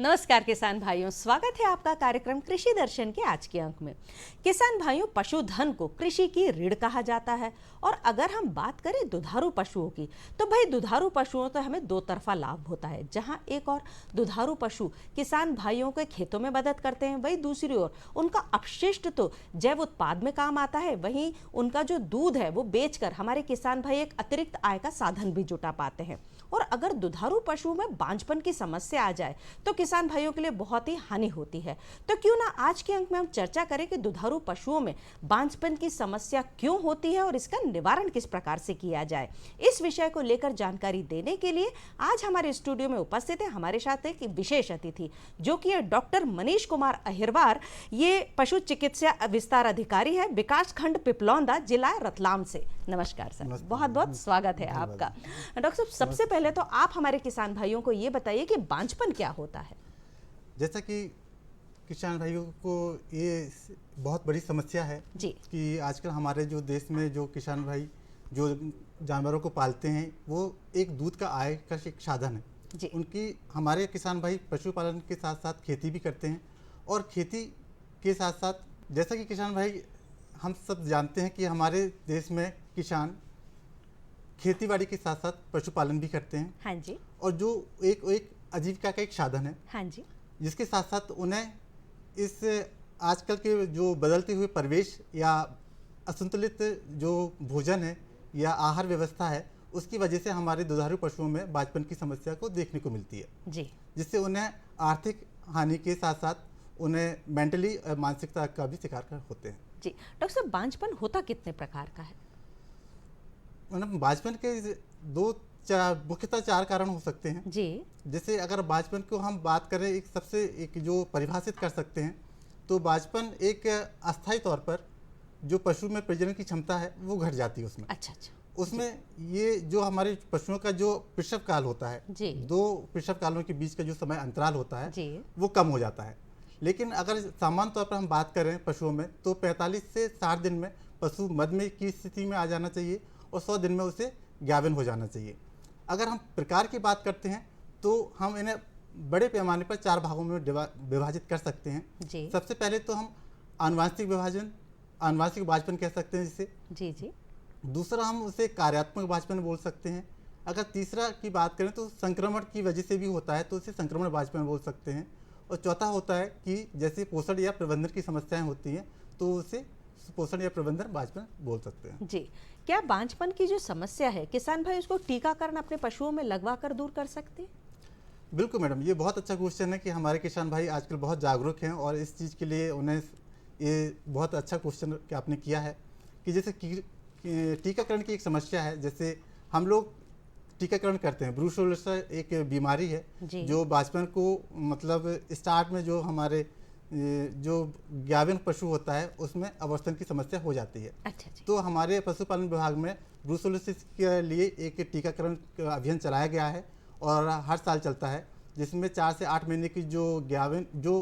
नमस्कार किसान भाइयों, स्वागत है आपका कार्यक्रम कृषि दर्शन के आज के अंक में। किसान भाइयों, पशुधन को कृषि की रीढ़ कहा जाता है और अगर हम बात करें दुधारू पशुओं की तो भाई दुधारू पशुओं तो हमें दो तरफा लाभ होता है। जहां एक और दुधारू पशु किसान भाइयों के खेतों में मदद करते हैं, वहीं दूसरी ओर उनका अपशिष्ट तो जैव उत्पाद में काम आता है। वहीं उनका जो दूध है वो बेचकर हमारे किसान भाई एक अतिरिक्त आय का साधन भी जुटा पाते हैं। और अगर दुधारू पशु में बांझपन की समस्या आ जाए तो किसान भाइयों के लिए बहुत ही हानि होती है। तो क्यों ना आज के अंक में हम चर्चा करें कि दुधारू पशुओं में बांझपन की समस्या क्यों होती है और इसका निवारण किस प्रकार से किया जाए। इस विषय को लेकर जानकारी देने के लिए आज हमारे स्टूडियो में उपस्थित है हमारे साथ एक विशेष अतिथि जो कि डॉक्टर मनीष कुमार अहिरवार। ये पशु चिकित्सा विस्तार अधिकारी है, विकास खंड पिपलौंदा, जिला रतलाम से। नमस्कार सर, बहुत बहुत स्वागत है आपका। डॉक्टर साहब, सबसे पहले तो आप हमारे किसान भाइयों को ये बताइए कि बांझपन क्या होता है। जैसा कि किसान भाइयों को ये बहुत बड़ी समस्या है जी। कि आजकल हमारे जो देश में जो किसान भाई जो जानवरों को पालते हैं वो एक दूध का आय का एक साधन है जी। उनकी। हमारे किसान भाई पशुपालन के साथ साथ खेती भी करते हैं और खेती के साथ साथ जैसा कि किसान भाई हम सब जानते हैं कि हमारे देश में किसान खेतीबाड़ी के साथ साथ पशुपालन भी करते हैं। हाँ जी। और जो एक आजीविका का एक साधन है। हाँ जी। जिसके साथ साथ उन्हें इस आजकल के जो बदलते हुए परिवेश या असंतुलित जो भोजन है या आहार व्यवस्था है उसकी वजह से हमारे दुधारू पशुओं में बांझपन की समस्या को देखने को मिलती है जी। जिससे उन्हें आर्थिक हानि के साथ साथ उन्हें मेंटली मानसिकता का भी शिकार होते हैं। जी डॉक्टर साहब, बांझपन होता कितने प्रकार का है? बांझपन के मुख्यतः चार कारण हो सकते हैं जी। जैसे अगर बांझपन को हम बात करें एक जो परिभाषित कर सकते हैं तो बांझपन एक अस्थायी तौर पर जो पशु में प्रजनन की क्षमता है वो घट जाती है उसमें। अच्छा। उसमें ये जो हमारे पशुओं का जो प्रसव काल होता है जी। दो प्रसव कालों के बीच का जो समय अंतराल होता है जी। वो कम हो जाता है। लेकिन अगर सामान्य तौर पर हम बात करें पशुओं में तो 45 से 60 दिन में पशु मध्य की स्थिति में आ जाना चाहिए और 100 दिन में उसे ज्ञावन हो जाना चाहिए। अगर हम प्रकार की बात करते हैं तो हम इन्हें बड़े पैमाने पर 4 भागों में विभाजित कर सकते हैं। जी। सबसे पहले तो हम आनुवांशिक बांझपन कह सकते हैं जिसे। जी। जी। दूसरा हम उसे कार्यात्मक बांझपन बोल सकते हैं। अगर तीसरा की बात करें तो संक्रमण की वजह से भी होता है तो उसे संक्रमण बांझपन बोल सकते हैं। और चौथा होता है कि जैसे पोषण या प्रबंधन की समस्याएं होती हैं तो उसे पोषण या प्रबंधन बांझपन बोल सकते हैं। जी। क्या बांझपन की जो समस्या है किसान भाई उसको टीकाकरण अपने पशुओं में लगवा कर दूर कर सकते हैं? बिल्कुल मैडम, ये बहुत अच्छा क्वेश्चन है कि हमारे किसान भाई आजकल बहुत जागरूक हैं और इस चीज़ के लिए उन्हें ये बहुत अच्छा क्वेश्चन आपने किया है कि जैसे टीकाकरण की एक समस्या है। जैसे हम लोग टीकाकरण करते हैं, ब्रूसेलोसिस एक बीमारी है जो बांझपन को मतलब स्टार्ट में जो हमारे जो गाभिन पशु होता है उसमें अवस्थन की समस्या हो जाती है। अच्छा। तो हमारे पशुपालन विभाग में ब्रूसेलोसिस के लिए एक टीकाकरण अभियान चलाया गया है और हर साल चलता है जिसमें 4 से 8 महीने की जो गाभिन जो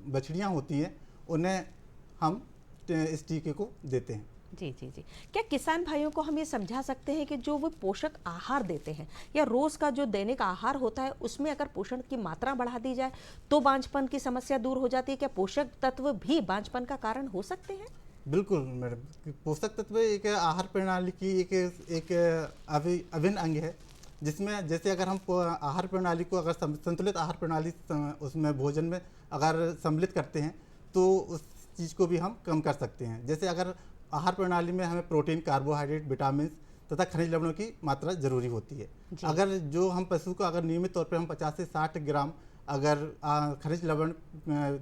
बछड़ियाँ होती हैं उन्हें हम इस टीके को देते हैं। जी। क्या किसान भाइयों को हम ये समझा सकते हैं कि जो वो पोषक आहार देते हैं या रोज का जो दैनिक आहार होता है उसमें अगर पोषण की मात्रा बढ़ा दी जाए तो बांझपन की समस्या दूर हो जाती है? क्या पोषक तत्व भी बांझपन का कारण हो सकते हैं? बिल्कुल मैडम, पोषक तत्व एक आहार प्रणाली की एक अभिन्न अंग है जिसमें जैसे अगर हम आहार प्रणाली को अगर संतुलित आहार प्रणाली उसमें भोजन में अगर सम्मिलित करते हैं तो उस चीज़ को भी हम कम कर सकते हैं। जैसे अगर आहार प्रणाली में हमें प्रोटीन, कार्बोहाइड्रेट, विटामिन तथा खनिज लवणों की मात्रा जरूरी होती है। अगर जो हम पशु को अगर नियमित तौर पर हम 50 से 60 ग्राम अगर खनिज लवण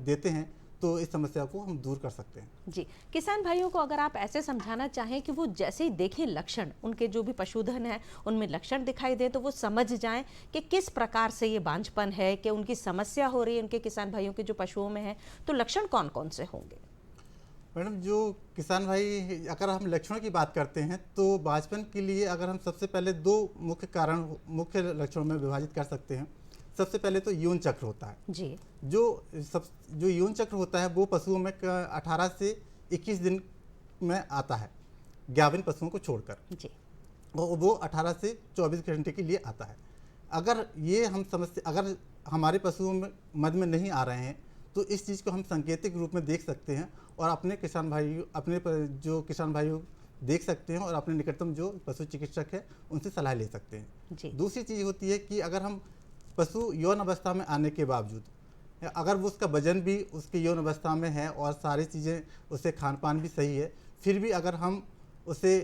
देते हैं तो इस समस्या को हम दूर कर सकते हैं। जी। किसान भाइयों को अगर आप ऐसे समझाना चाहें कि वो जैसे ही देखें लक्षण, उनके जो भी पशुधन है उनमें लक्षण दिखाई दे तो वो समझ जाएं कि किस प्रकार से ये बांझपन है, कि उनकी समस्या हो रही है उनके किसान भाइयों के जो पशुओं में है, तो लक्षण कौन कौन से होंगे? मैडम, जो किसान भाई अगर हम लक्षणों की बात करते हैं तो बांझपन के लिए अगर हम सबसे पहले 2 मुख्य लक्षणों में विभाजित कर सकते हैं। सबसे पहले तो यौन चक्र होता है जी। जो यौन चक्र होता है वो पशुओं में 18 से 21 दिन में आता है, गाभिन पशुओं को छोड़कर। जी। वो 18 से 24 घंटे के लिए आता है। अगर ये हम समस्या, अगर हमारे पशुओं में मद में नहीं आ रहे हैं, तो इस चीज़ को हम सांकेतिक रूप में देख सकते हैं और अपने किसान भाइयों, जो किसान भाइयों देख सकते हैं और अपने निकटतम जो पशु चिकित्सक है उनसे सलाह ले सकते हैं। जी। दूसरी चीज़ होती है कि अगर हम पशु यौन अवस्था में आने के बावजूद, अगर वो उसका वजन भी उसकी यौन अवस्था में है और सारी चीज़ें, उसे खान पान भी सही है, फिर भी अगर हम उसे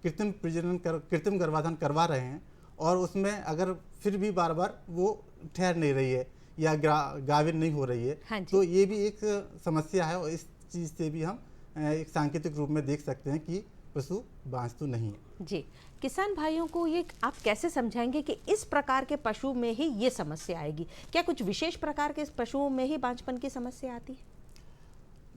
कृत्रिम गर्भाधान करवा रहे हैं और उसमें अगर फिर भी बार बार वो ठहर नहीं रही है या गाभिन नहीं हो रही है, हाँ जी। तो ये भी एक समस्या है और इस चीज़ से भी हम एक सांकेतिक रूप में देख सकते हैं कि पशु बांझतु नहीं है। जी, किसान भाइयों को ये आप कैसे समझाएंगे कि इस प्रकार के पशु में ही ये समस्या आएगी? क्या कुछ विशेष प्रकार के पशुओं में ही बांझपन की समस्या आती है?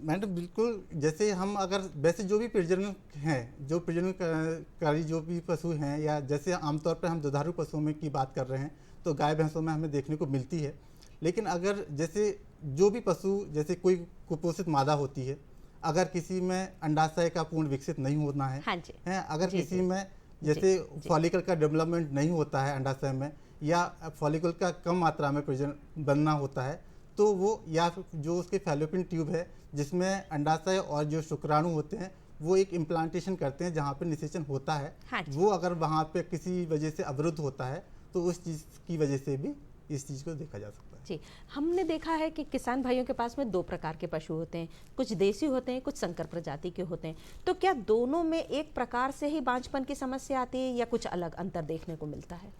मैडम बिल्कुल, जैसे हम अगर वैसे जो भी प्रजनन हैं, जो प्रजननकारी जो भी पशु हैं, या जैसे आमतौर पर हम दुधारू पशुओं में की बात कर रहे हैं तो गाय भैंसों में हमें देखने को मिलती है। लेकिन अगर जैसे जो भी पशु, जैसे कोई कुपोषित मादा होती है, अगर किसी में अंडाशय का पूर्ण विकसित नहीं होना है, हाँ जी। अगर जी, किसी जी। में जैसे जी। फॉलिकल का डेवलपमेंट नहीं होता है अंडाशय में, या फॉलिकल का कम मात्रा में प्रजनन बनना होता है, तो वो, या फिर जो उसके फैलोपियन ट्यूब है जिसमें अंडाशय और जो शुक्राणु होते हैं वो एक इम्प्लांटेशन करते हैं जहाँ पे निषेचन होता है, हाँ जी। वो अगर वहाँ पे किसी वजह से अवरुद्ध होता है तो उस चीज़ की वजह से भी इस चीज़ को देखा जा सकता है। जी, हमने देखा है कि किसान भाइयों के पास में 2 प्रकार के पशु होते हैं, कुछ देसी होते हैं, कुछ संकर प्रजाति के होते हैं। तो क्या दोनों में एक प्रकार से ही बांझपन की समस्या आती है या कुछ अलग अंतर देखने को मिलता है?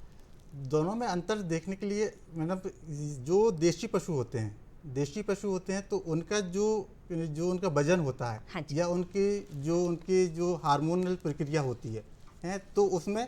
दोनों में अंतर देखने के लिए, मतलब जो देशी पशु होते हैं तो उनका जो उनका वजन होता है, हाँ जी। या उनकी जो हार्मोनल प्रक्रिया होती है, तो उसमें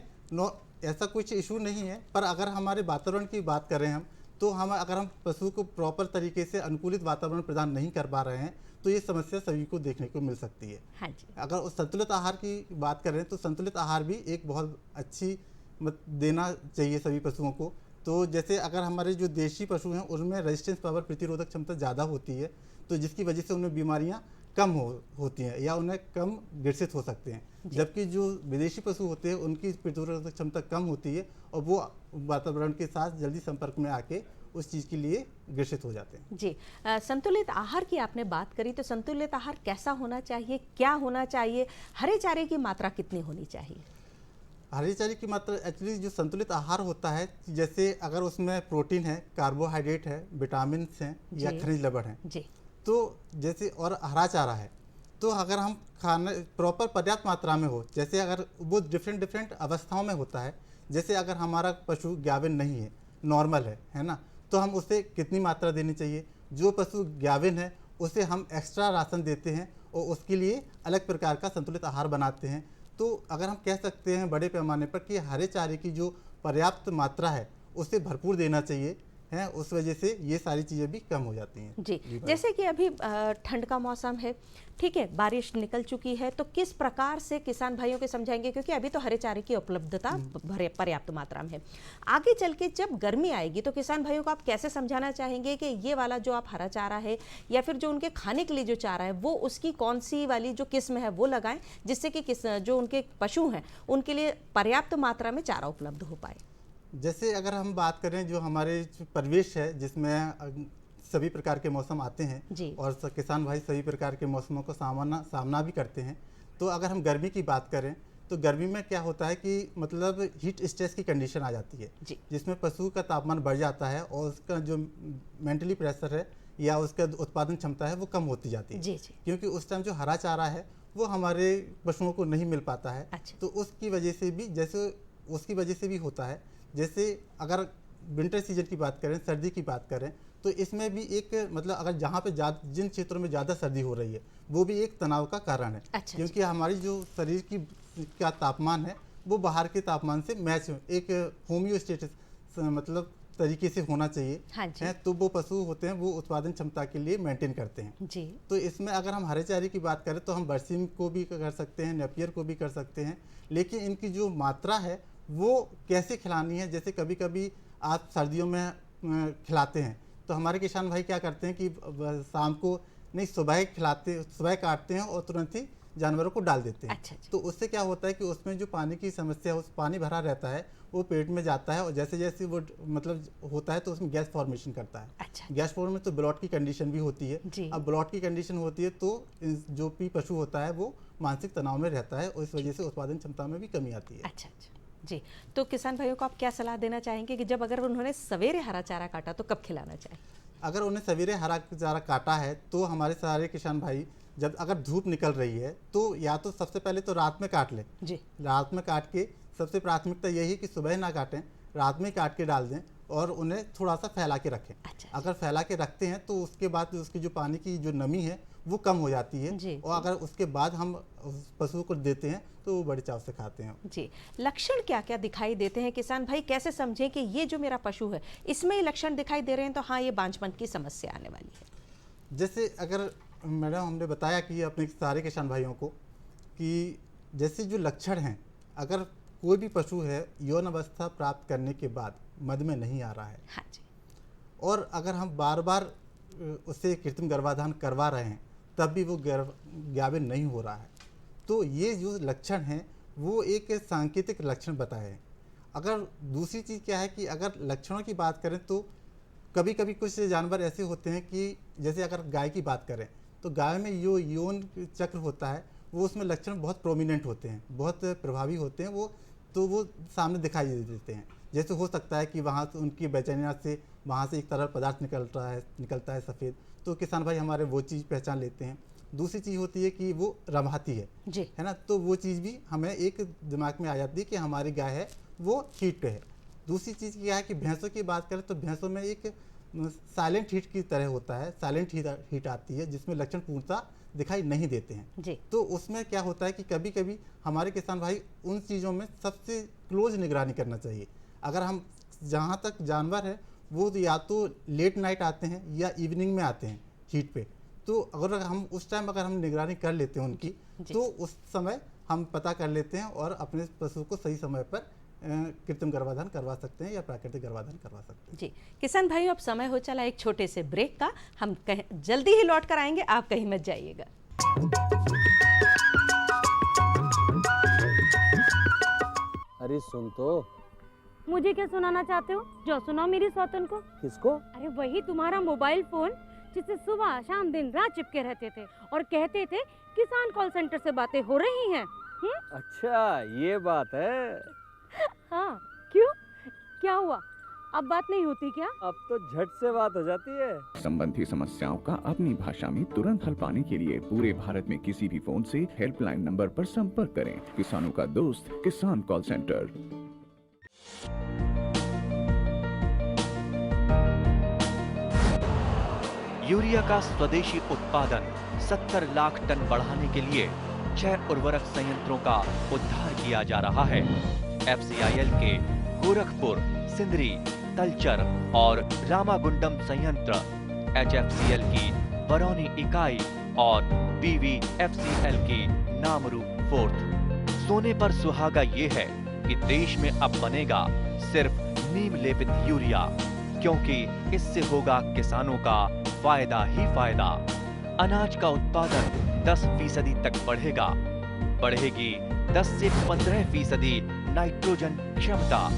ऐसा कुछ इशू नहीं है। पर अगर हमारे वातावरण की बात करें हम, तो अगर हम पशु को प्रॉपर तरीके से अनुकूलित वातावरण प्रदान नहीं कर पा रहे हैं तो ये समस्या सभी को देखने को मिल सकती है। हाँ जी। अगर उस संतुलित आहार की बात करें तो संतुलित आहार भी एक बहुत अच्छी देना चाहिए सभी पशुओं को। तो जैसे अगर हमारे जो देशी पशु हैं उनमें रेजिस्टेंस पावर, प्रतिरोधक क्षमता ज़्यादा होती है, तो जिसकी वजह से उनमें बीमारियां कम होती हैं या उन्हें कम ग्रसित हो सकते हैं। जबकि जो विदेशी पशु होते हैं उनकी प्रतिरोधक क्षमता कम होती है और वो वातावरण के साथ जल्दी संपर्क में आके उस चीज़ के लिए ग्रसित हो जाते हैं। जी, संतुलित आहार की आपने बात करी, तो संतुलित आहार कैसा होना चाहिए, क्या होना चाहिए, हरे चारे की मात्रा कितनी होनी चाहिए? हरी चारे की मात्रा, एक्चुअली जो संतुलित आहार होता है, जैसे अगर उसमें प्रोटीन है, कार्बोहाइड्रेट है, विटामिन हैं या जी। खनिज लवण है, जी। तो जैसे और हरा चारा है, तो अगर हम खाने प्रॉपर पर्याप्त मात्रा में हो, जैसे अगर वो डिफरेंट अवस्थाओं में होता है, जैसे अगर हमारा पशु गाभिन नहीं है, नॉर्मल है ना, तो हम उसे कितनी मात्रा देनी चाहिए। जो पशु गाभिन है उसे हम एक्स्ट्रा राशन देते हैं और उसके लिए अलग प्रकार का संतुलित आहार बनाते हैं। तो अगर हम कह सकते हैं बड़े पैमाने पर कि हरे चारे की जो पर्याप्त मात्रा है उसे भरपूर देना चाहिए, हैं, उस वजह से ये सारी चीज़ें भी कम हो जाती हैं। जी, जैसे कि अभी ठंड का मौसम है, ठीक है, बारिश निकल चुकी है, तो किस प्रकार से किसान भाइयों को समझाएंगे, क्योंकि अभी तो हरे चारे की उपलब्धता पर्याप्त मात्रा में है। आगे चल के जब गर्मी आएगी तो किसान भाइयों को आप कैसे समझाना चाहेंगे कि ये वाला जो आप हरा चारा है या फिर जो उनके खाने के लिए जो चारा है वो उसकी कौन सी वाली जो किस्म है वो लगाएं, जिससे कि जो उनके पशु हैं उनके लिए पर्याप्त मात्रा में चारा उपलब्ध हो पाए? जैसे अगर हम बात करें जो हमारे परिवेश है जिसमें सभी प्रकार के मौसम आते हैं और किसान भाई सभी प्रकार के मौसमों को सामना भी करते हैं, तो अगर हम गर्मी की बात करें तो गर्मी में क्या होता है कि मतलब हीट स्ट्रेस की कंडीशन आ जाती है, जिसमें पशु का तापमान बढ़ जाता है और उसका जो मेंटली प्रेशर है या उसका उत्पादन क्षमता है वो कम होती जाती है। क्योंकि उस टाइम जो हरा चारा है वो हमारे पशुओं को नहीं मिल पाता है। तो उसकी वजह से भी होता है। जैसे अगर विंटर सीजन की बात करें, सर्दी की बात करें, तो इसमें भी एक मतलब अगर जहाँ पे जिन क्षेत्रों में ज़्यादा सर्दी हो रही है वो भी एक तनाव का कारण है। क्योंकि हमारी जो शरीर की का तापमान है वो बाहर के तापमान से मैच, एक होम्योस्टेटिस मतलब तरीके से होना चाहिए। है, तो वो पशु होते हैं वो उत्पादन क्षमता के लिए मेंटेन करते हैं। तो इसमें अगर हम हरे चारे की बात करें तो हम बरसीम को भी कर सकते हैं, नेपियर को भी कर सकते हैं, लेकिन इनकी जो मात्रा है वो कैसे खिलानी है। जैसे कभी कभी आप सर्दियों में खिलाते हैं तो हमारे किसान भाई क्या करते हैं कि शाम को नहीं, सुबह काटते हैं और तुरंत ही जानवरों को डाल देते हैं। अच्छा अच्छा। तो उससे क्या होता है कि उसमें जो पानी की समस्या है, उस पानी भरा रहता है, वो पेट में जाता है और जैसे जैसे वो मतलब होता है तो उसमें गैस फॉर्मेशन करता है। अच्छा गैस फॉर्मेशन तो ब्लॉट की कंडीशन भी होती है। जी। अब ब्लॉट की कंडीशन होती है तो जो भी पशु होता है वो मानसिक तनाव में रहता है और इस वजह से उत्पादन क्षमता में भी कमी आती है। अच्छा अच्छा जी। तो किसान भाइयों को आप क्या सलाह देना चाहेंगे कि जब अगर उन्होंने सवेरे हरा चारा काटा तो कब खिलाना चाहिए? अगर उन्हें सवेरे हरा चारा काटा है तो हमारे सारे किसान भाई जब अगर धूप निकल रही है तो या तो सबसे पहले तो रात में काट लें। जी। रात में काट के सबसे प्राथमिकता यही है कि सुबह ना काटें, रात में काट के डाल दें और उन्हें थोड़ा सा फैला के रखें। अच्छा। अगर फैला के रखते हैं तो उसके बाद उसकी जो पानी की जो नमी है वो कम हो जाती है जी, और अगर उसके बाद हम उस पशु को देते हैं तो वो बड़े चाव से खाते हैं। जी। लक्षण क्या क्या दिखाई देते हैं? किसान भाई कैसे समझें कि ये जो मेरा पशु है इसमें ये लक्षण दिखाई दे रहे हैं तो हाँ ये बांझपन की समस्या आने वाली है? जैसे अगर मैडम हमने बताया कि अपने सारे किसान भाइयों को कि जैसे जो लक्षण हैं, अगर कोई भी पशु है यौन अवस्था प्राप्त करने के बाद मद में नहीं आ रहा है, हाँ जी। और अगर हम बार बार उससे कृत्रिम गर्भाधान करवा रहे हैं तब भी वो ज्ञावित नहीं हो रहा है, तो ये जो लक्षण हैं वो एक सांकेतिक लक्षण बताए हैं। अगर दूसरी चीज़ क्या है कि अगर लक्षणों की बात करें तो कभी कभी कुछ जानवर ऐसे होते हैं कि जैसे अगर गाय की बात करें तो गाय में जो यौन चक्र होता है वो उसमें लक्षण बहुत प्रोमिनेंट होते हैं, बहुत प्रभावी होते हैं वो, तो वो सामने दिखाई देते हैं। जैसे हो सकता है कि वहाँ से उनकी बेचैनिया से वहाँ से एक तरल पदार्थ निकलता है सफ़ेद, तो किसान भाई हमारे वो चीज़ पहचान लेते हैं। दूसरी चीज़ होती है कि वो रमाती जी। है ना, तो वो चीज़ भी हमें एक दिमाग में आ जाती है कि हमारी गाय है वो हीट पे है। दूसरी चीज़ क्या है कि भैंसों की बात करें तो भैंसों में एक साइलेंट हीट की तरह होता है, साइलेंट हीट आती है जिसमें लक्षण पूर्णतः दिखाई नहीं देते हैं। जी। तो उसमें क्या होता है कि कभी कभी हमारे किसान भाई उन चीज़ों में सबसे क्लोज निगरानी करना चाहिए। अगर हम जहाँ तक जानवर है वो या तो लेट नाइट आते हैं या इवनिंग में आते हैं हीट पे, तो अगर हम उस टाइम अगर हम निगरानी कर लेते हैं उनकी तो उस समय हम पता कर लेते हैं और अपने पशु को सही समय पर कृत्रिम गर्भाधान करवा सकते हैं या प्राकृतिक गर्भाधान करवा सकते हैं। जी। किसान भाइयों अब समय हो चला एक छोटे से ब्रेक का, हम जल्दी ही लौट कर आएंगे, आप कहीं मत जाइएगा। अरे सुन तो। मुझे क्या सुनाना चाहते हो? जो सुनाओ मेरी सौतन को। किसको? अरे वही तुम्हारा मोबाइल फोन जिससे सुबह शाम दिन रात चिपके रहते थे और कहते थे किसान कॉल सेंटर से बातें हो रही हैं। अच्छा ये बात है। हाँ क्यों, क्या हुआ? अब बात नहीं होती क्या? अब तो झट से बात हो जाती है। संबंधी समस्याओं का अपनी भाषा में तुरंत हल पाने के लिए पूरे भारत में किसी भी फोन से हेल्पलाइन नंबर पर संपर्क करें। किसानों का दोस्त किसान कॉल सेंटर। यूरिया का स्वदेशी उत्पादन 70 लाख टन बढ़ाने के लिए 6 उर्वरक संयंत्रों का उद्धार किया जा रहा है। FCIL के गोरखपुर, सिंदरी, तलचर और रामागुंडम संयंत्र, HFCL की बरौनी इकाई और BVFCL की नामरू फोर्थ। सोने पर सुहागा ये है कि देश में अब बनेगा सिर्फ नीम लेपित यूरिया, क्योंकि इससे होगा किसानों का फायदा ही फायदा। अनाज का उत्पादन 10% तक बढ़ेगा, बढ़ेगी 10 से 15% नाइट्रोजन क्षमता।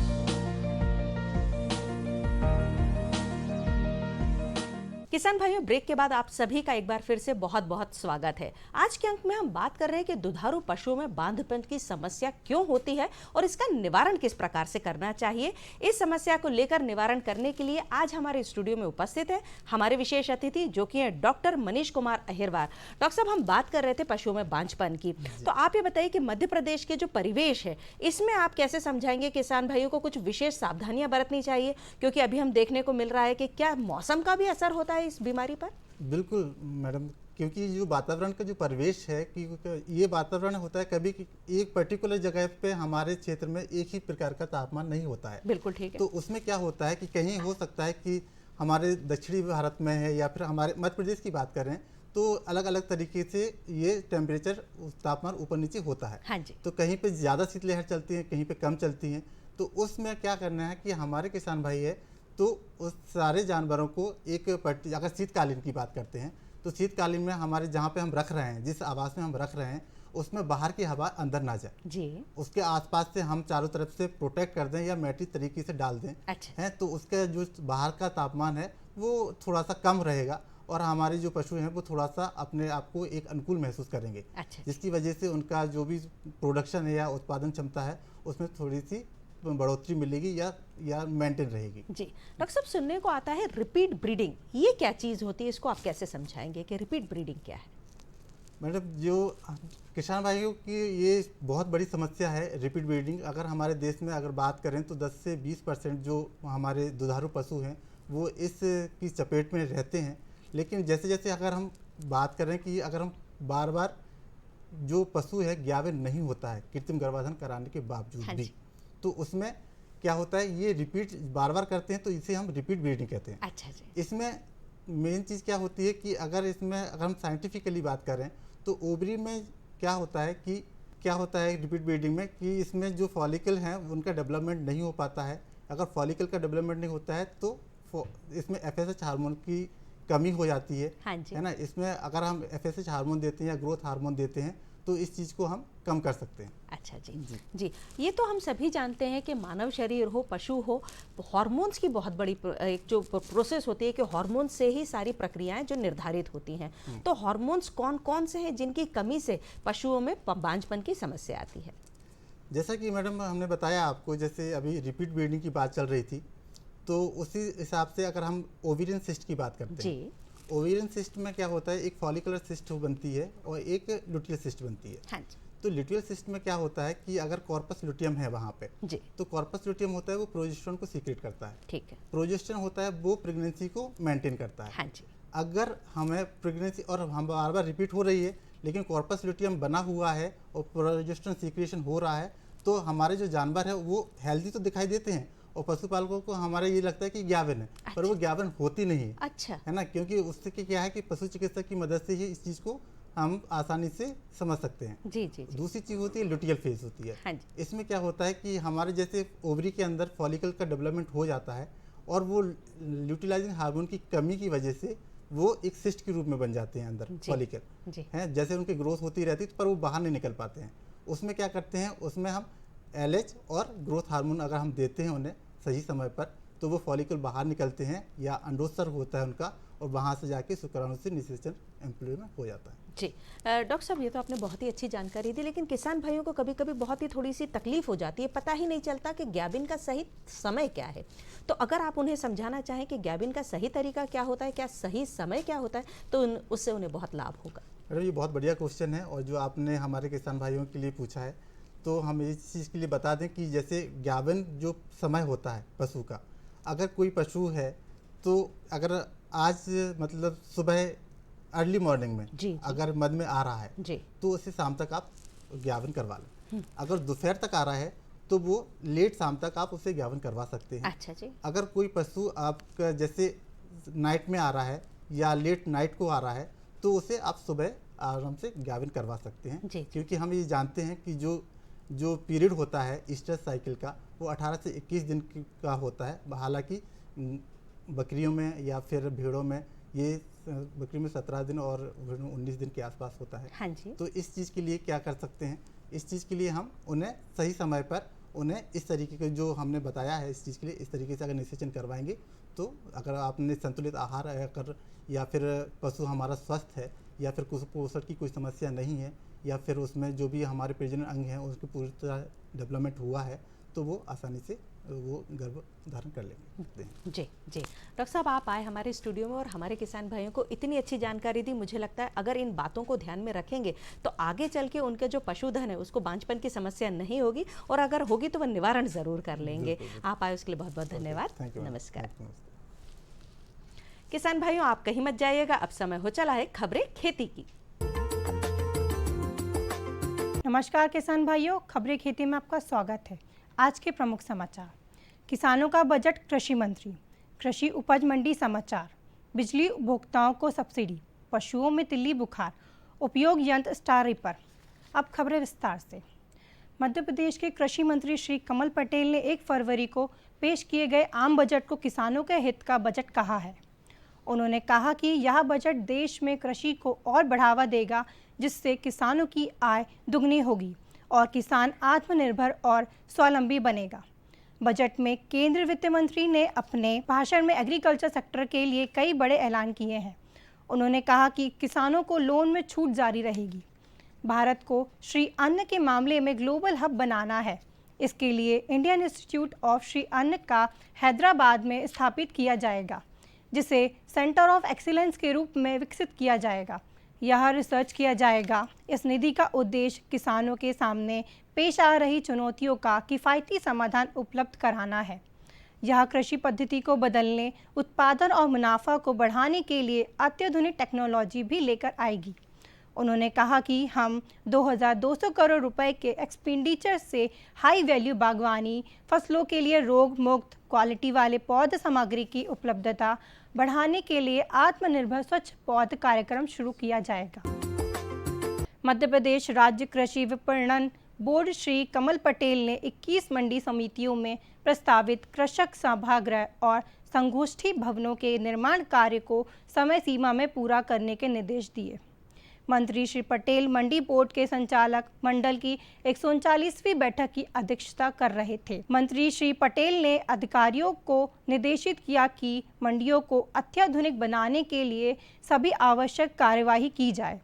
किसान भाइयों, ब्रेक के बाद आप सभी का एक बार फिर से बहुत बहुत स्वागत है। आज के अंक में हम बात कर रहे हैं कि दुधारू पशुओं में बांझपन की समस्या क्यों होती है और इसका निवारण किस प्रकार से करना चाहिए। इस समस्या को लेकर निवारण करने के लिए आज हमारे स्टूडियो में उपस्थित है हमारे विशेष अतिथि जो कि हैं डॉक्टर मनीष कुमार अहिरवार। डॉक्टर साहब, हम बात कर रहे थे पशुओं में बांझपन की, तो आप ये बताइए कि मध्य प्रदेश के जो परिवेश है इसमें आप कैसे समझाएंगे किसान भाइयों को कुछ विशेष सावधानियां बरतनी चाहिए, क्योंकि अभी हम देखने को मिल रहा है कि क्या मौसम का भी असर होता है इस बीमारी पर? बिल्कुल मैडम, क्योंकि जो वातावरण का जो परिवेश है कि ये वातावरण होता है, कभी एक पर्टिकुलर जगह पे हमारे क्षेत्र में एक ही प्रकार का तापमान नहीं होता है। बिल्कुल ठीक है। तो उसमें क्या होता है कि कहीं हो सकता है कि हमारे दक्षिणी भारत में है या फिर हमारे मध्य प्रदेश की बात करें तो अलग अलग तरीके से ये टेम्परेचर तापमान ऊपर नीचे होता है। हाँ जी। तो कहीं पे ज़्यादा शीतलहर चलती है, कहीं पे कम चलती हैं। तो उसमें क्या करना है कि हमारे किसान भाई है तो उस सारे जानवरों को अगर शीतकालीन की बात करते हैं तो शीतकालीन में हमारे जहाँ पे हम रख रहे हैं, जिस आवास में हम रख रहे हैं, उसमें बाहर की हवा अंदर ना जाए, जी। उसके आसपास से हम चारों तरफ से प्रोटेक्ट कर दें या मैटी तरीके से डाल दें, अच्छा। है तो उसका जो बाहर का तापमान है वो थोड़ा सा कम रहेगा और हमारे जो पशु हैं वो थोड़ा सा अपने आप को एक अनुकूल महसूस करेंगे, अच्छा। जिसकी वजह से उनका जो भी प्रोडक्शन है या उत्पादन क्षमता है उसमें थोड़ी सी बढ़ोतरी मिलेगी या मेंटेन रहेगी। जी डॉक्टर साहब, सुनने को आता है रिपीट ब्रीडिंग, ये क्या चीज़ होती है, इसको आप कैसे समझाएंगे कि रिपीट ब्रीडिंग क्या है? मैडम, जो किसान भाइयों की ये बहुत बड़ी समस्या है रिपीट ब्रीडिंग। अगर हमारे देश में अगर बात करें तो 10 से 20% जो हमारे दुधारू पशु हैं वो इस की चपेट में रहते हैं। लेकिन जैसे जैसे अगर हम बात करें कि अगर हम बार बार जो पशु है ज्ञावन नहीं होता है कृत्रिम गर्भाधान कराने के बावजूद हाँ भी, जी। तो उसमें क्या होता है, ये रिपीट बार बार करते हैं तो इसे हम रिपीट ब्रीडिंग कहते हैं। अच्छा जी। इसमें मेन चीज़ क्या होती है कि अगर हम साइंटिफिकली बात करें तो ओवरी में क्या होता है रिपीट ब्रीडिंग में कि इसमें जो फॉलिकल हैं उनका डेवलपमेंट नहीं हो पाता है। अगर फॉलिकल का डेवलपमेंट नहीं होता है तो इसमें FSH हार्मोन की कमी हो जाती है, हाँ जी। है ना। इसमें अगर हम FSH हार्मोन देते हैं या ग्रोथ हार्मोन देते हैं तो इस चीज़ को हम कम कर सकते हैं। अच्छा जी। जी, ये तो हम सभी जानते हैं कि मानव शरीर हो, पशु हो, हार्मोन्स की बहुत बड़ी एक जो प्रोसेस होती है कि हार्मोन से ही सारी प्रक्रियाएं जो निर्धारित होती हैं। तो हार्मोन्स कौन कौन से हैं जिनकी कमी से पशुओं में बांझपन की समस्या आती है? जैसा कि मैडम हमने बताया आपको, जैसे अभी रिपीट ब्रीडिंग की बात चल रही थी, तो उसी हिसाब से अगर हम ओवेरियन सिस्ट की बात करते हैं, जी। ओवेरियन सिस्ट में क्या होता है, एक फॉलिकुलर सिस्ट बनती है और एक लुटियल सिस्ट बनती है। हाँ जी। तो लुटियल सिस्ट में क्या होता है कि अगर कॉर्पस लुटियम है वहाँ पे, जी। तो कॉर्पस लुटियम होता है वो प्रोजेस्टेरोन को सीक्रेट करता है। ठीक है। प्रोजेस्टेरोन होता है वो प्रेगनेंसी को मेंटेन करता है। हाँ जी। अगर हमें प्रेगनेंसी और हम बार बार रिपीट हो रही है लेकिन कॉर्पस लुटियम बना हुआ है और प्रोजेस्टेरोन सीक्रेशन हो रहा है, तो हमारे जो जानवर है वो हेल्दी तो दिखाई देते हैं और पशुपालकों को हमारा ये लगता है कि ज्ञावन है, पर वो ज्ञावन होती नहीं है, अच्छा। है ना। क्योंकि उससे क्या है कि पशु चिकित्सक की मदद से ही इस चीज़ को हम आसानी से समझ सकते हैं। जी जी जी। दूसरी चीज़ होती है लुटियल फेज होती है। हाँ जी। इसमें क्या होता है कि हमारे जैसे ओवरी के अंदर फॉलिकल का डेवलपमेंट हो जाता है और वो ल्यूटिलाइजिंग हार्मोन की कमी की वजह से वो एक सिस्ट के रूप में बन जाते हैं अंदर फॉलिकल, जी। हैं। जैसे उनकी ग्रोथ होती रहती है पर वो बाहर नहीं निकल पाते हैं। उसमें क्या करते हैं, उसमें हम LH और ग्रोथ हार्मोन अगर हम देते हैं उन्हें सही समय पर, तो वो फॉलिकल बाहर निकलते हैं या अंडोत्सर्ग होता है उनका और वहाँ से जाके शुक्राणु से निषेचन इम्प्लीमेंट हो जाता है। जी डॉक्टर साहब, ये तो आपने बहुत ही अच्छी जानकारी दी, लेकिन किसान भाइयों को कभी कभी बहुत ही थोड़ी सी तकलीफ हो जाती है, पता ही नहीं चलता कि ज्ञाबिन का सही समय क्या है। तो अगर आप उन्हें समझाना चाहें कि ज्ञाबिन का सही तरीका क्या होता है, क्या सही समय क्या होता है, तो उससे उन्हें बहुत लाभ होगा। मैडम, ये बहुत बढ़िया क्वेश्चन है और जो आपने हमारे किसान भाइयों के लिए पूछा है, तो हम इस चीज़ के लिए बता दें कि जैसे ज्ञावन जो समय होता है पशु का, अगर कोई पशु है तो अगर आज मतलब सुबह अर्ली मॉर्निंग में जी। अगर मद में आ रहा है जी। तो उसे शाम तक आप ज्ञावन करवा लें। अगर दोपहर तक आ रहा है तो वो लेट शाम तक आप उसे ज्ञावन करवा सकते हैं। अच्छा जी। अगर कोई पशु आपका जैसे नाइट में आ रहा है या लेट नाइट को आ रहा है तो उसे आप सुबह आराम से ज्ञावन करवा सकते हैं। जी। क्योंकि हम ये जानते हैं कि जो पीरियड होता है ईस्टर साइकिल का वो 18 से 21 दिन का होता है। हालांकि बकरियों में या फिर भेड़ों में ये बकरी में 17 दिन और भेड़ में 19 दिन के आसपास होता है। हाँ जी। तो इस चीज़ के लिए क्या कर सकते हैं, इस चीज़ के लिए हम उन्हें सही समय पर उन्हें इस तरीके के जो हमने बताया है इस चीज़ के लिए इस तरीके से अगर निषेचन करवाएंगे, तो अगर आपने संतुलित आहार अगर या फिर पशु हमारा स्वस्थ है या फिर कुपोषण की कोई समस्या नहीं है या फिर उसमें जो भी हमारे प्रजनन अंग हैं उसकी पूरी तरह डेवलपमेंट हुआ है, तो वो आसानी से वो गर्भ धारण कर लेंगे। जी जी। डॉक्टर साहब, आप आए हमारे स्टूडियो में और हमारे किसान भाइयों को इतनी अच्छी जानकारी दी। मुझे लगता है अगर इन बातों को ध्यान में रखेंगे तो आगे चल के उनके जो पशुधन है उसको बांझपन की समस्या नहीं होगी, और अगर होगी तो वह निवारण ज़रूर कर लेंगे। आप आए उसके लिए बहुत बहुत धन्यवाद। नमस्कार। किसान भाइयों, आप कहीं मत जाइएगा, अब समय हो चला है खबरें खेती की। नमस्कार किसान भाइयों, खबरें खेती में आपका स्वागत है। आज के प्रमुख समाचार: किसानों का बजट कृषि मंत्री, कृषि उपज मंडी समाचार, बिजली उपभोक्ताओं को सब्सिडी, पशुओं में तिल्ली बुखार, उपयोग यंत्र स्टार रिपर। अब खबरें विस्तार से। मध्य प्रदेश के कृषि मंत्री श्री कमल पटेल ने 1 फरवरी को पेश किए गए आम बजट को किसानों के हित का बजट कहा है। उन्होंने कहा कि यह बजट देश में कृषि को और बढ़ावा देगा, जिससे किसानों की आय दुगनी होगी और किसान आत्मनिर्भर और स्वावलंबी बनेगा। बजट में केंद्रीय वित्त मंत्री ने अपने भाषण में एग्रीकल्चर सेक्टर के लिए कई बड़े ऐलान किए हैं। उन्होंने कहा कि किसानों को लोन में छूट जारी रहेगी। भारत को श्री अन्न के मामले में ग्लोबल हब बनाना है। इसके लिए इंडियन इंस्टीट्यूट ऑफ श्री अन्न का हैदराबाद में स्थापित किया जाएगा, जिसे सेंटर ऑफ एक्सीलेंस के रूप में विकसित किया जाएगा। यह रिसर्च किया जाएगा। इस निधि का उद्देश्य किसानों के सामने पेश आ रही चुनौतियों का किफ़ायती समाधान उपलब्ध कराना है। यह कृषि पद्धति को बदलने, उत्पादन और मुनाफा को बढ़ाने के लिए अत्याधुनिक टेक्नोलॉजी भी लेकर आएगी। उन्होंने कहा कि हम 2200 करोड़ रुपए के एक्सपेंडिचर से हाई वैल्यू बागवानी फसलों के लिए रोग मुक्त क्वालिटी वाले पौध सामग्री की उपलब्धता बढ़ाने के लिए आत्मनिर्भर स्वच्छ पौध कार्यक्रम शुरू किया जाएगा। मध्य प्रदेश राज्य कृषि विपणन बोर्ड श्री कमल पटेल ने 21 मंडी समितियों में प्रस्तावित कृषक सभागृह और संगोष्ठी भवनों के निर्माण कार्य को समय सीमा में पूरा करने के निर्देश दिए। मंत्री श्री पटेल मंडी बोर्ड के संचालक मंडल की 139वीं बैठक की अध्यक्षता कर रहे थे। मंत्री श्री पटेल ने अधिकारियों को निर्देशित किया कि मंडियों को अत्याधुनिक बनाने के लिए सभी आवश्यक कार्यवाही की जाए।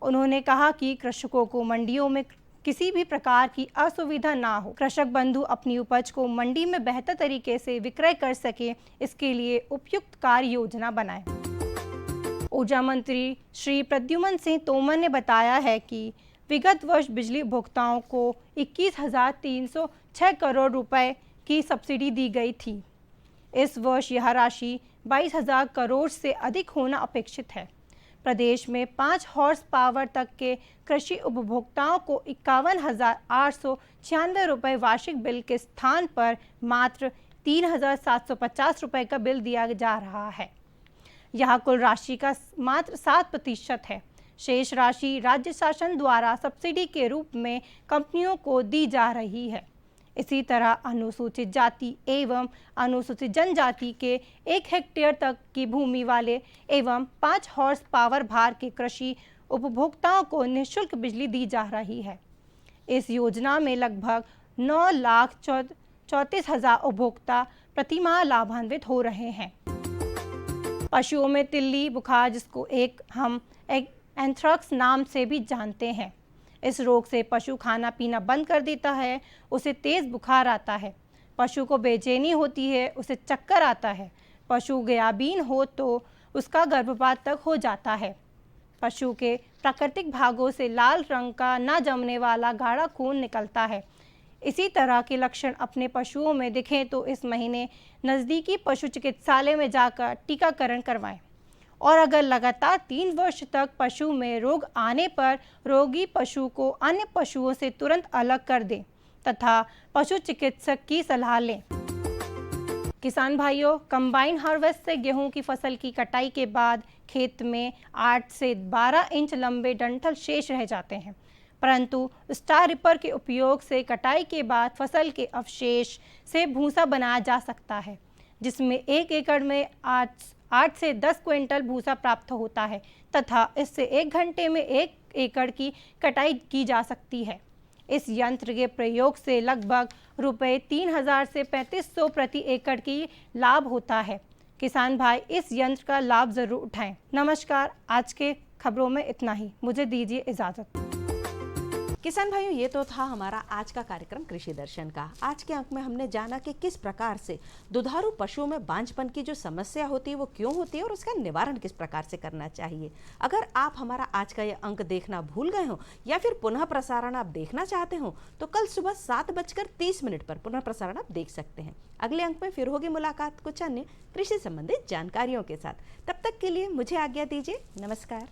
उन्होंने कहा कि कृषकों को मंडियों में किसी भी प्रकार की असुविधा ना हो। कृषक बंधु अपनी उपज को मंडी में बेहतर तरीके से विक्रय कर सके, इसके लिए उपयुक्त कार्य योजना बनाएं। ऊर्जा मंत्री श्री प्रद्युमन सिंह तोमर ने बताया है कि विगत वर्ष बिजली उपभोक्ताओं को 21,306 करोड़ रुपए की सब्सिडी दी गई थी। इस वर्ष यह राशि 22,000 करोड़ से अधिक होना अपेक्षित है। प्रदेश में 5 हॉर्स पावर तक के कृषि उपभोक्ताओं को 51,896 रुपये वार्षिक बिल के स्थान पर मात्र 3,750 रुपये का बिल दिया जा रहा है। यह कुल राशि का मात्र 7% है। शेष राशि राज्य शासन द्वारा सब्सिडी के रूप में कंपनियों को दी जा रही है। इसी तरह अनुसूचित जाति एवं अनुसूचित जनजाति के 1 हेक्टेयर तक की भूमि वाले एवं 5 हॉर्स पावर भार के कृषि उपभोक्ताओं को निःशुल्क बिजली दी जा रही है। इस योजना में लगभग 9,34,000 उपभोक्ता प्रतिमाह लाभान्वित हो रहे हैं। पशुओं में तिल्ली बुखार, जिसको हम एंथ्रेक्स नाम से भी जानते हैं, इस रोग से पशु खाना पीना बंद कर देता है, उसे तेज़ बुखार आता है, पशु को बेचैनी होती है, उसे चक्कर आता है, पशु ग़याबीन हो तो उसका गर्भपात तक हो जाता है। पशु के प्राकृतिक भागों से लाल रंग का न जमने वाला गाढ़ा खून निकलता है। इसी तरह के लक्षण अपने पशुओं में दिखें तो इस महीने नज़दीकी पशु चिकित्सालय में जाकर टीकाकरण करवाएं। और अगर लगातार 3 वर्ष तक पशु में रोग आने पर रोगी पशु को अन्य पशुओं से तुरंत अलग कर दें तथा पशु चिकित्सक की सलाह लें। किसान भाइयों, कंबाइन हार्वेस्ट से गेहूं की फसल की कटाई के बाद खेत में 8 से 12 इंच लंबे डंठल शेष रह जाते हैं, परंतु स्टार रिपर के उपयोग से कटाई के बाद फसल के अवशेष से भूसा बनाया जा सकता है, जिसमें 1 एकड़ में 8 से 10 क्विंटल भूसा प्राप्त होता है तथा इससे 1 घंटे में 1 एकड़ की कटाई की जा सकती है। इस यंत्र के प्रयोग से लगभग रुपये 3,000 से 3,500 प्रति एकड़ की लाभ होता है। किसान भाई इस यंत्र का लाभ जरूर उठाएं। नमस्कार, आज के खबरों में इतना ही, मुझे दीजिए इजाज़त। किसान भाइयों, ये तो था हमारा आज का कार्यक्रम कृषि दर्शन का। आज के अंक में हमने जाना कि किस प्रकार से दुधारू पशुओं में बांझपन की जो समस्या होती है वो क्यों होती है और उसका निवारण किस प्रकार से करना चाहिए। अगर आप हमारा आज का ये अंक देखना भूल गए हो या फिर पुनः प्रसारण आप देखना चाहते हो तो कल सुबह 7:30 पर पुनः प्रसारण आप देख सकते हैं। अगले अंक में फिर होगी मुलाकात कुछ अन्य कृषि संबंधित जानकारियों के साथ। तब तक के लिए मुझे आज्ञा दीजिए। नमस्कार।